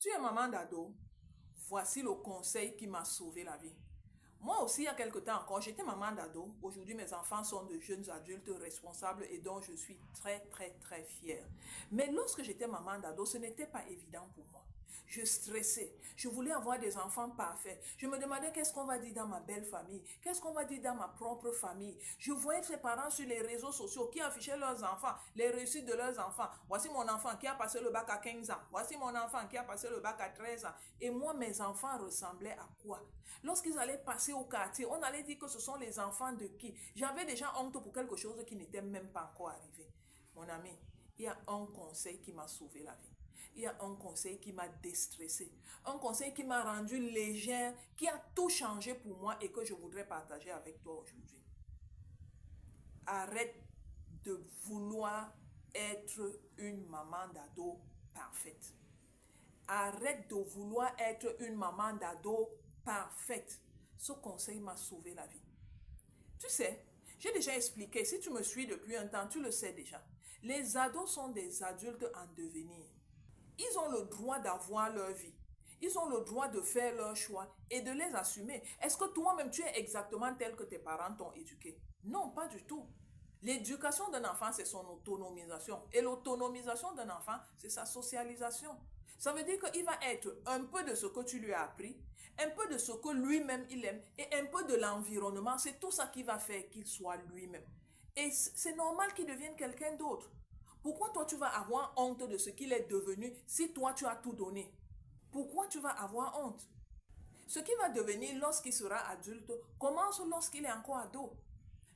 Tu es maman d'ado. Voici le conseil qui m'a sauvé la vie. Moi aussi, il y a quelque temps encore, j'étais maman d'ado. Aujourd'hui, mes enfants sont de jeunes adultes responsables et dont je suis très fière. Mais lorsque j'étais maman d'ado, ce n'était pas évident pour moi. Je stressais. Je voulais avoir des enfants parfaits. Je me demandais qu'est-ce qu'on va dire dans ma belle famille. Qu'est-ce qu'on va dire dans ma propre famille. Je voyais ces parents sur les réseaux sociaux qui affichaient leurs enfants, les réussites de leurs enfants. Voici mon enfant qui a passé le bac à 15 ans. Voici mon enfant qui a passé le bac à 13 ans. Et moi, mes enfants ressemblaient à quoi? Lorsqu'ils allaient passer au quartier, on allait dire que ce sont les enfants de qui? J'avais déjà honte pour quelque chose qui n'était même pas encore arrivé. Mon ami, il y a un conseil qui m'a sauvé la vie. Il y a un conseil qui m'a déstressé. Un conseil qui m'a rendu légère, qui a tout changé pour moi et que je voudrais partager avec toi aujourd'hui. Arrête de vouloir être une maman d'ado parfaite. Arrête de vouloir être une maman d'ado parfaite. Ce conseil m'a sauvé la vie. Tu sais, j'ai déjà expliqué, si tu me suis depuis un temps, tu le sais déjà. Les ados sont des adultes en devenir. Ils ont le droit d'avoir leur vie. Ils ont le droit de faire leur choix et de les assumer. Est-ce que toi-même, tu es exactement tel que tes parents t'ont éduqué? Non, pas du tout. L'éducation d'un enfant, c'est son autonomisation. Et l'autonomisation d'un enfant, c'est sa socialisation. Ça veut dire qu'il va être un peu de ce que tu lui as appris, un peu de ce que lui-même il aime et un peu de l'environnement. C'est tout ça qui va faire qu'il soit lui-même. Et c'est normal qu'il devienne quelqu'un d'autre. Pourquoi toi tu vas avoir honte de ce qu'il est devenu si toi tu as tout donné? Pourquoi tu vas avoir honte? Ce qui va devenir lorsqu'il sera adulte commence lorsqu'il est encore ado.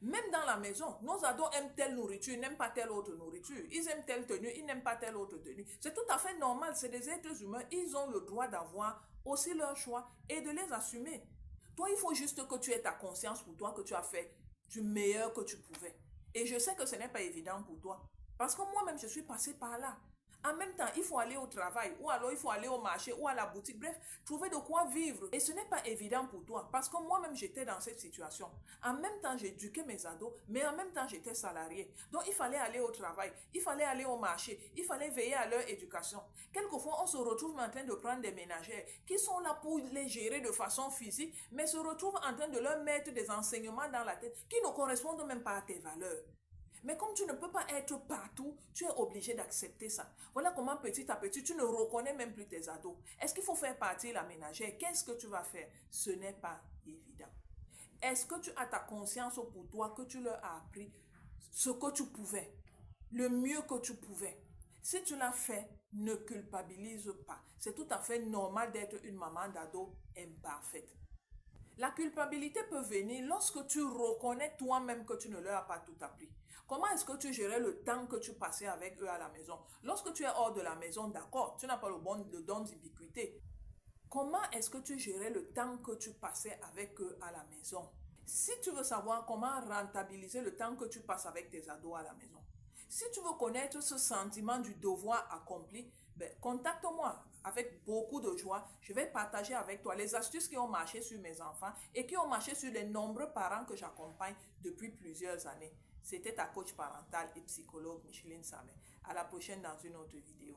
Même dans la maison, nos ados aiment telle nourriture, ils n'aiment pas telle autre nourriture. Ils aiment telle tenue, ils n'aiment pas telle autre tenue. C'est tout à fait normal, c'est des êtres humains. Ils ont le droit d'avoir aussi leur choix et de les assumer. Toi, il faut juste que tu aies ta conscience pour toi, que tu as fait du meilleur que tu pouvais. Et je sais que ce n'est pas évident pour toi. Parce que moi-même, je suis passée par là. En même temps, il faut aller au travail, ou alors il faut aller au marché, ou à la boutique, bref, trouver de quoi vivre. Et ce n'est pas évident pour toi, parce que moi-même, j'étais dans cette situation. En même temps, j'éduquais mes ados, mais en même temps, j'étais salariée. Donc, il fallait aller au travail, il fallait aller au marché, il fallait veiller à leur éducation. Quelquefois, on se retrouve en train de prendre des ménagères qui sont là pour les gérer de façon physique, mais se retrouvent en train de leur mettre des enseignements dans la tête qui ne correspondent même pas à tes valeurs. Mais comme tu ne peux pas être partout, tu es obligé d'accepter ça. Voilà comment petit à petit, tu ne reconnais même plus tes ados. Est-ce qu'il faut faire partie la ménagère? Qu'est-ce que tu vas faire? Ce n'est pas évident. Est-ce que tu as ta conscience pour toi que tu leur as appris ce que tu pouvais, le mieux que tu pouvais? Si tu l'as fait, ne culpabilise pas. C'est tout à fait normal d'être une maman d'ado imparfaite. La culpabilité peut venir lorsque tu reconnais toi-même que tu ne leur as pas tout appris. Comment est-ce que tu gérais le temps que tu passais avec eux à la maison? Lorsque tu es hors de la maison, d'accord, tu n'as pas le don d'ubiquité. Comment est-ce que tu gérais le temps que tu passais avec eux à la maison? Si tu veux savoir comment rentabiliser le temps que tu passes avec tes ados à la maison, si tu veux connaître ce sentiment du devoir accompli, contacte-moi avec beaucoup de joie. Je vais partager avec toi les astuces qui ont marché sur mes enfants et qui ont marché sur les nombreux parents que j'accompagne depuis plusieurs années. C'était ta coach parentale et psychologue Micheline Samé. À la prochaine dans une autre vidéo.